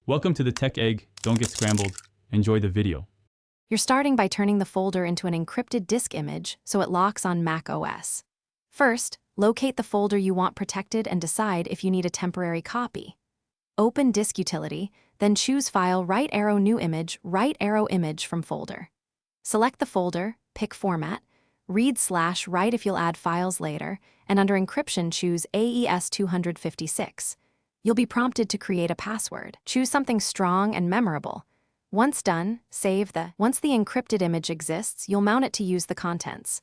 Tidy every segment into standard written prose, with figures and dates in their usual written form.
Welcome to the Tech Egg. Don't get scrambled. Enjoy the video. You're starting by turning the folder into an encrypted disk image so it locks on Mac OS. First, locate the folder you want protected and decide if you need a temporary copy. Open Disk Utility, then choose File Right Arrow New Image, Right Arrow Image from Folder. Select the folder, pick Format, read/write if you'll add files later, and under Encryption choose AES256. You'll be prompted to create a password. Choose something strong and memorable. Once done, save the. Once the encrypted image exists, you'll mount it to use the contents.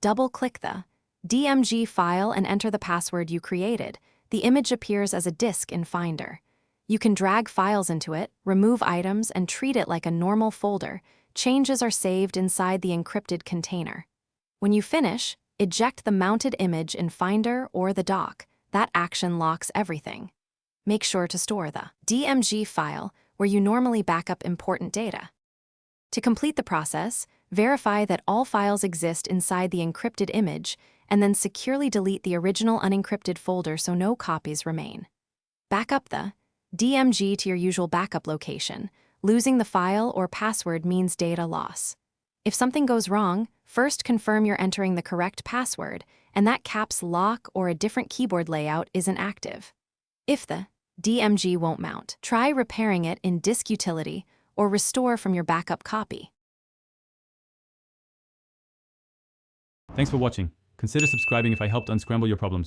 Double-click the DMG file and enter the password you created. The image appears as a disk in Finder. You can drag files into it, remove items, and treat it like a normal folder. Changes are saved inside the encrypted container. When you finish, eject the mounted image in Finder or the dock. That action locks everything. Make sure to store the DMG file where you normally back up important data. To complete the process, verify that all files exist inside the encrypted image and then securely delete the original unencrypted folder so no copies remain. Back up the DMG to your usual backup location. Losing the file or password means data loss. If something goes wrong, first confirm you're entering the correct password and that caps lock or a different keyboard layout isn't active. If the DMG won't mount, try repairing it in Disk Utility or restore from your backup copy. Thanks for watching. Consider subscribing if I helped unscramble your problems.